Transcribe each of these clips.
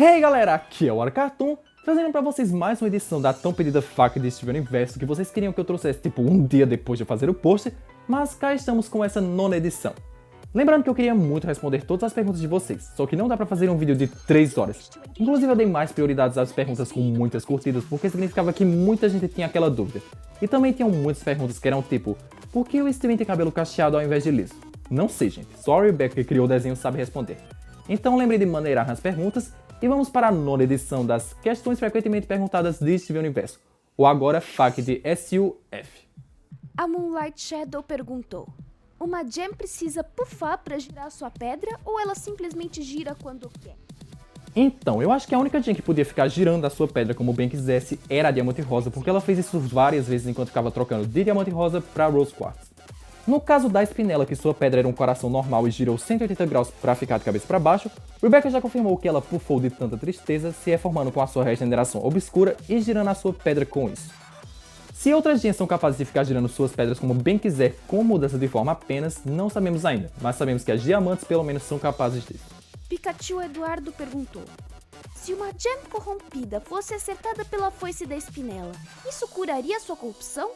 Hey galera, aqui é o Arcartoon, trazendo pra vocês mais uma edição da tão pedida faca de Steven Universo que vocês queriam que eu trouxesse tipo um dia depois de eu fazer o post, mas cá estamos com essa nona edição. Lembrando que eu queria muito responder todas as perguntas de vocês, só que não dá pra fazer um vídeo de 3 horas. Inclusive eu dei mais prioridades às perguntas com muitas curtidas porque significava que muita gente tinha aquela dúvida. E também tinham muitas perguntas que eram tipo, por que o Steven tem cabelo cacheado ao invés de liso? Não sei gente, só a Rebecca que criou o desenho sabe responder. Então lembrei de maneirar nas perguntas e vamos para a nona edição das questões frequentemente perguntadas de Steven Universo, ou agora FAQ de SUF. A Moonlight Shadow perguntou: uma gem precisa puffar para girar sua pedra ou ela simplesmente gira quando quer? Então, eu acho que a única gem que podia ficar girando a sua pedra como bem quisesse era a Diamante Rosa, porque ela fez isso várias vezes enquanto ficava trocando de Diamante Rosa para Rose Quartz. No caso da Spinella, que sua pedra era um coração normal e girou 180 graus para ficar de cabeça para baixo, Rebecca já confirmou que ela puffou de tanta tristeza, se reformando com a sua regeneração obscura e girando a sua pedra com isso. Se outras gens são capazes de ficar girando suas pedras como bem quiser, com mudança de forma apenas, não sabemos ainda, mas sabemos que as diamantes pelo menos são capazes disso. Pikachu Eduardo perguntou: se uma gem corrompida fosse acertada pela foice da Spinella, isso curaria sua corrupção?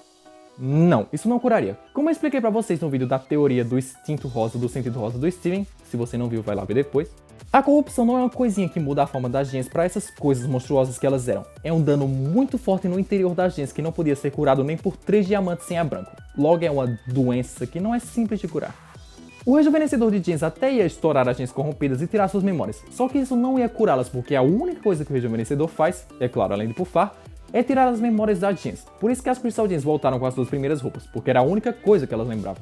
Não, isso não curaria. Como eu expliquei pra vocês no vídeo da teoria do instinto rosa do sentido rosa do Steven, se você não viu vai lá ver depois, a corrupção não é uma coisinha que muda a forma das gens pra essas coisas monstruosas que elas eram. É um dano muito forte no interior das gens que não podia ser curado nem por 3 diamantes sem a branco. Logo é uma doença que não é simples de curar. O rejuvenescedor de gens até ia estourar as gens corrompidas e tirar suas memórias, só que isso não ia curá-las porque a única coisa que o rejuvenescedor faz, é claro, além de puffar, é tirar as memórias das gens. Por isso que as Crystal Gens voltaram com as suas primeiras roupas, porque era a única coisa que elas lembravam.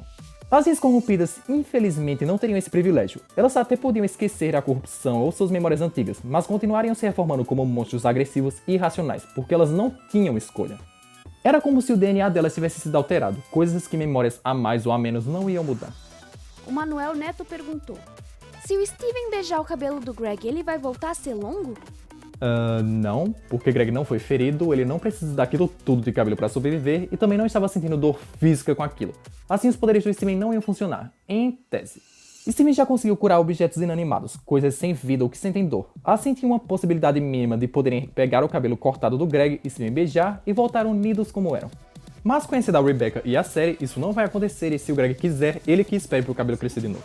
As gens corrompidas, infelizmente, não teriam esse privilégio. Elas até podiam esquecer a corrupção ou suas memórias antigas, mas continuariam se reformando como monstros agressivos e irracionais, porque elas não tinham escolha. Era como se o DNA delas tivesse sido alterado, coisas que memórias a mais ou a menos não iam mudar. O Manuel Neto perguntou: se o Steven beijar o cabelo do Greg, ele vai voltar a ser longo? Não, porque Greg não foi ferido, ele não precisa daquilo tudo de cabelo para sobreviver e também não estava sentindo dor física com aquilo. Assim os poderes do Steven não iam funcionar, em tese. Steven já conseguiu curar objetos inanimados, coisas sem vida ou que sentem dor. Assim tinha uma possibilidade mínima de poderem pegar o cabelo cortado do Greg e Steven beijar e voltar unidos como eram. Mas conhecendo a Rebecca e a série, isso não vai acontecer e se o Greg quiser, ele que espere pro cabelo crescer de novo.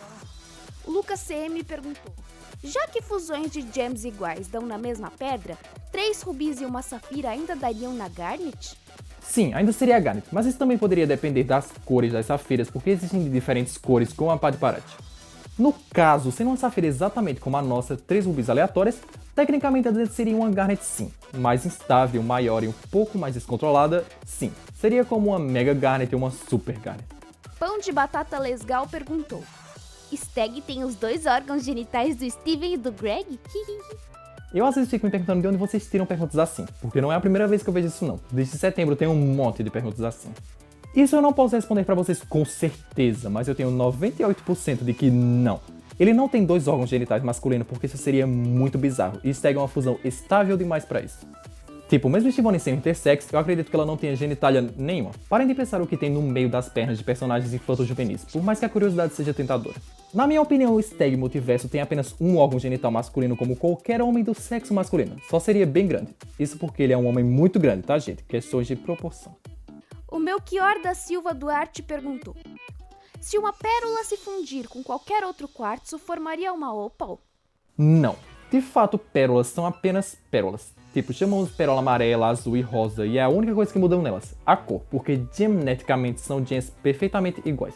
O Lucas CM perguntou: já que fusões de gems iguais dão na mesma pedra, 3 rubis e uma safira ainda dariam na Garnet? Sim, ainda seria a Garnet, mas isso também poderia depender das cores das safiras, porque existem de diferentes cores como a Padparat. No caso, sendo uma safira exatamente como a nossa, 3 rubis aleatórias, tecnicamente a seria uma Garnet sim, mais instável, maior e um pouco mais descontrolada, sim. Seria como uma Mega Garnet ou uma Super Garnet. Pão de Batata Lesgal perguntou: Stag tem os 2 órgãos genitais do Steven e do Greg? Eu às vezes fico me perguntando de onde vocês tiram perguntas assim, porque não é a primeira vez que eu vejo isso não. Desde setembro tem um monte de perguntas assim. Isso eu não posso responder pra vocês com certeza, mas eu tenho 98% de que não. Ele não tem 2 órgãos genitais masculinos porque isso seria muito bizarro, e Stag é uma fusão estável demais pra isso. Tipo, mesmo Estivone sendo intersex, eu acredito que ela não tenha genitália nenhuma. Parem de pensar o que tem no meio das pernas de personagens infanto-juvenis, por mais que a curiosidade seja tentadora. Na minha opinião, o Stag Multiverso tem apenas um órgão genital masculino como qualquer homem do sexo masculino, só seria bem grande. Isso porque ele é um homem muito grande, tá gente? Questões de proporção. O Melchior da Silva Duarte perguntou: se uma pérola se fundir com qualquer outro quartzo, formaria uma opal? Não. De fato, pérolas são apenas pérolas. Tipo, chamamos pérola amarela, azul e rosa, e é a única coisa que mudam nelas, a cor, porque geneticamente são gens perfeitamente iguais.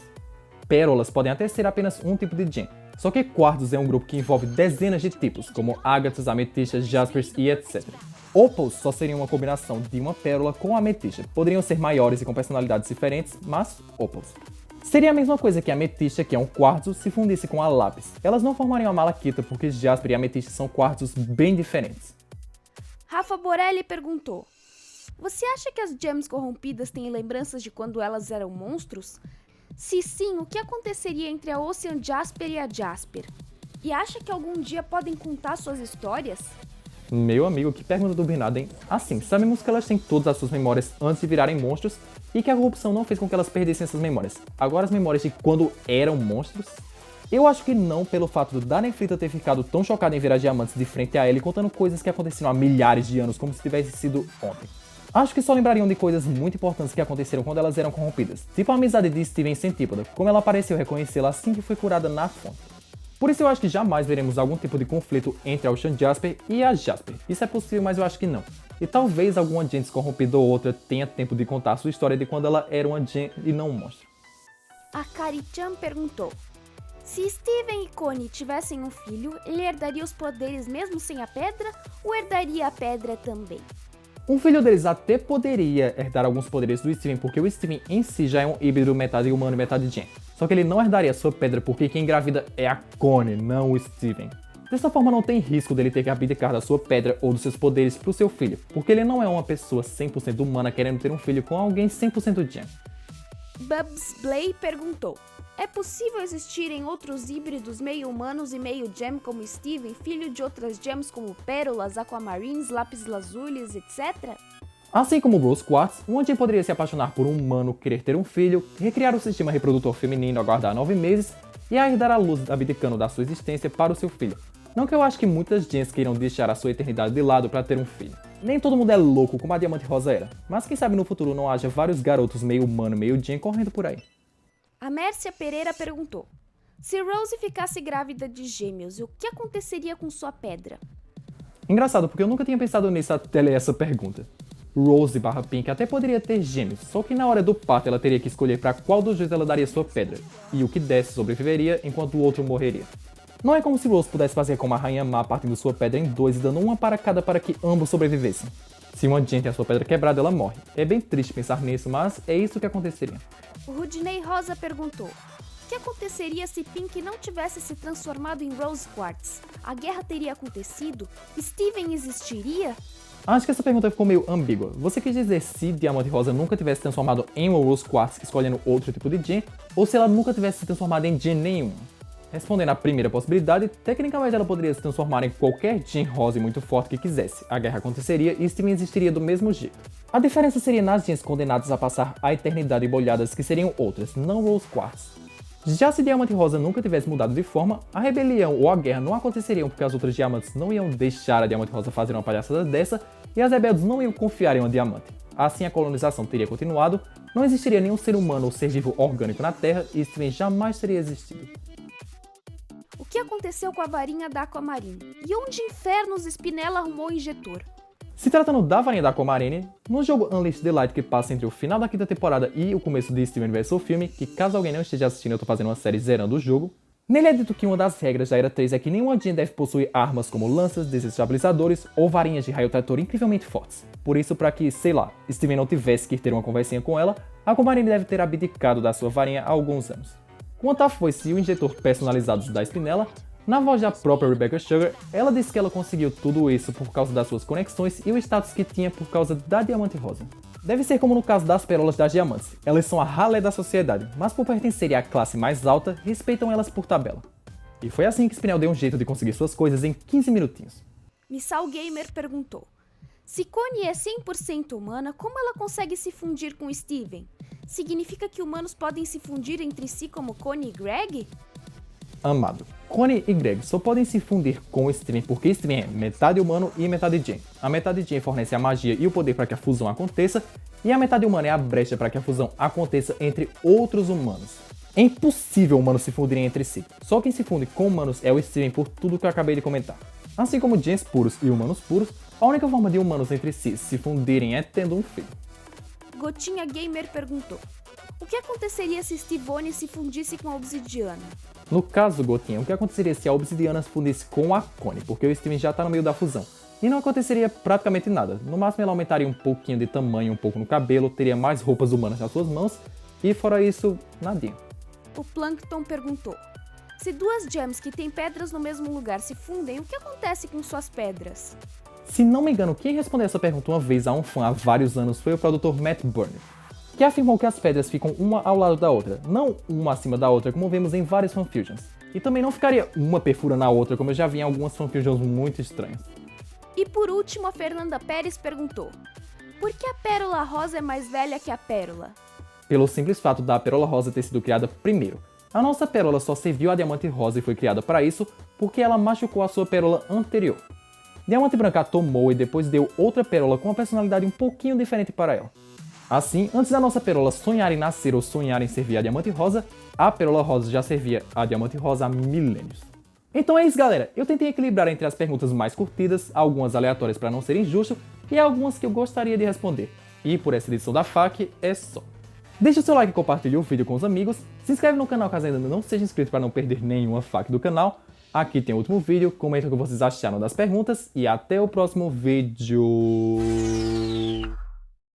Pérolas podem até ser apenas um tipo de gem, só que quartzos é um grupo que envolve dezenas de tipos, como ágatas, ametistas, jaspers e etc. Opals só seriam uma combinação de uma pérola com ametista, poderiam ser maiores e com personalidades diferentes, mas opals. Seria a mesma coisa que a ametista, que é um quartzo, se fundisse com a lápis. Elas não formariam a malaquita porque jasper e ametista são quartzos bem diferentes. Rafa Borelli perguntou: você acha que as gems corrompidas têm lembranças de quando elas eram monstros? Se sim, o que aconteceria entre a Ocean Jasper e a Jasper? E acha que algum dia podem contar suas histórias? Meu amigo, que pergunta turbinada, hein? Assim, sabemos que elas têm todas as suas memórias antes de virarem monstros e que a corrupção não fez com que elas perdessem essas memórias. Agora as memórias de quando eram monstros? Eu acho que não, pelo fato da Nefrita ter ficado tão chocada em ver a Diamantes de frente a ela e contando coisas que aconteceram há milhares de anos como se tivesse sido ontem. Acho que só lembrariam de coisas muito importantes que aconteceram quando elas eram corrompidas, tipo a amizade de Steven e Centípoda, como ela pareceu reconhecê-la assim que foi curada na fonte. Por isso eu acho que jamais veremos algum tipo de conflito entre a Ocean Jasper e a Jasper. Isso é possível, mas eu acho que não. E talvez alguma Gens corrompida ou outra tenha tempo de contar a sua história de quando ela era uma Gen e não um monstro. A Kari-chan perguntou: se Steven e Connie tivessem um filho, ele herdaria os poderes mesmo sem a pedra ou herdaria a pedra também? Um filho deles até poderia herdar alguns poderes do Steven, porque o Steven em si já é um híbrido metade humano e metade Gen. Só que ele não herdaria sua pedra porque quem engravida é a Connie, não o Steven. Dessa forma não tem risco dele ter que abdicar da sua pedra ou dos seus poderes pro seu filho, porque ele não é uma pessoa 100% humana querendo ter um filho com alguém 100% Gen. Bubs Blay perguntou: é possível existirem outros híbridos meio humanos e meio gem como Steven, filho de outras gems como pérolas, aquamarines, lápis lazulis, etc? Assim como Rose Quartz, uma Gen poderia se apaixonar por um humano, querer ter um filho, recriar o sistema reprodutor feminino, aguardar 9 meses e aí dar a luz abdicando da sua existência para o seu filho. Não que eu acho que muitas Gens queiram deixar a sua eternidade de lado para ter um filho. Nem todo mundo é louco como a Diamante Rosa era, mas quem sabe no futuro não haja vários garotos meio humano, meio Gen correndo por aí. A Mércia Pereira perguntou: se Rose ficasse grávida de gêmeos, o que aconteceria com sua pedra? Engraçado, porque eu nunca tinha pensado nisso até ler essa pergunta. Rose barra Pink até poderia ter gêmeos, só que na hora do parto ela teria que escolher para qual dos dois ela daria sua pedra, e o que desse sobreviveria enquanto o outro morreria. Não é como se Rose pudesse fazer como a Rainha Má partindo sua pedra em dois e dando uma para cada para que ambos sobrevivessem. Se uma Gen tem a sua pedra quebrada, ela morre. É bem triste pensar nisso, mas é isso que aconteceria. O Rudney Rosa perguntou: o que aconteceria se Pink não tivesse se transformado em Rose Quartz? A guerra teria acontecido? Steven existiria? Acho que essa pergunta ficou meio ambígua. Você quis dizer se Diamante Rosa nunca tivesse transformado em uma Rose Quartz escolhendo outro tipo de Gen, ou se ela nunca tivesse se transformado em Gen nenhuma? Respondendo à primeira possibilidade, tecnicamente ela poderia se transformar em qualquer Gen rosa e muito forte que quisesse. A guerra aconteceria e Steven existiria do mesmo jeito. A diferença seria nas Gens condenadas a passar a eternidade bolhadas que seriam outras, não Rose Quartz. Já se Diamante Rosa nunca tivesse mudado de forma, a rebelião ou a guerra não aconteceriam porque as outras diamantes não iam deixar a Diamante Rosa fazer uma palhaçada dessa e as rebeldes não iam confiar em uma diamante. Assim a colonização teria continuado, não existiria nenhum ser humano ou ser vivo orgânico na Terra e Steven jamais teria existido. O que aconteceu com a varinha da Aquamarine? E onde infernos Spinella arrumou o injetor? Se tratando da varinha da Aquamarine, no jogo Unleashed the Light que passa entre o final da quinta temporada e o começo de Steven vs. o filme, que caso alguém não esteja assistindo eu tô fazendo uma série zerando o jogo, nele é dito que uma das regras da Era 3 é que nenhuma Gen deve possuir armas como lanças, desestabilizadores ou varinhas de raio trator incrivelmente fortes. Por isso, para que, sei lá, Steven não tivesse que ter uma conversinha com ela, a Aquamarine deve ter abdicado da sua varinha há alguns anos. Quanto a foice e o injetor personalizados da Spinella, na voz da própria Rebecca Sugar, ela disse que ela conseguiu tudo isso por causa das suas conexões e o status que tinha por causa da Diamante Rosa. Deve ser como no caso das pérolas das diamantes, elas são a ralé da sociedade, mas por pertencerem à classe mais alta, respeitam elas por tabela. E foi assim que Spinel deu um jeito de conseguir suas coisas em 15 minutinhos. Missal Gamer perguntou: se Connie é 100% humana, como ela consegue se fundir com Steven? Significa que humanos podem se fundir entre si como Connie e Greg? Amado, Connie e Greg só podem se fundir com o Steven porque Steven é metade humano e metade Gen. A metade Gen fornece a magia e o poder para que a fusão aconteça, e a metade humana é a brecha para que a fusão aconteça entre outros humanos. É impossível humanos se fundirem entre si, só quem se funde com humanos é o Steven por tudo que eu acabei de comentar. Assim como Gens puros e humanos puros, a única forma de humanos entre si se fundirem é tendo um filho. Gotinha Gamer perguntou: o que aconteceria se Stivone se fundisse com a obsidiana? No caso, Gotinha, o que aconteceria se a obsidiana se fundisse com a Connie, porque o Steven já tá no meio da fusão. E não aconteceria praticamente nada, no máximo ela aumentaria um pouquinho de tamanho, um pouco no cabelo, teria mais roupas humanas nas suas mãos, e fora isso, nadinha. O Plankton perguntou: se duas gems que têm pedras no mesmo lugar se fundem, o que acontece com suas pedras? Se não me engano, quem respondeu essa pergunta uma vez a um fã há vários anos foi o produtor Matt Burner, que afirmou que as pedras ficam uma ao lado da outra, não uma acima da outra como vemos em vários fanfusions. E também não ficaria uma perfurando a outra como eu já vi em algumas fanfusions muito estranhas. E por último, a Fernanda Pérez perguntou: por que a pérola rosa é mais velha que a pérola? Pelo simples fato da pérola rosa ter sido criada primeiro. A nossa pérola só serviu a Diamante Rosa e foi criada para isso porque ela machucou a sua pérola anterior. Diamante Branca a tomou e depois deu outra pérola com uma personalidade um pouquinho diferente para ela. Assim, antes da nossa pérola sonhar em nascer ou sonhar em servir a Diamante Rosa, a pérola rosa já servia a Diamante Rosa há milênios. Então é isso, galera. Eu tentei equilibrar entre as perguntas mais curtidas, algumas aleatórias para não ser injusto e algumas que eu gostaria de responder. E por essa edição da FAQ é só. Deixa o seu like e compartilhe o vídeo com os amigos, se inscreve no canal caso ainda não seja inscrito para não perder nenhuma FAQ do canal. Aqui tem o último vídeo, comenta o que vocês acharam das perguntas e até o próximo vídeo.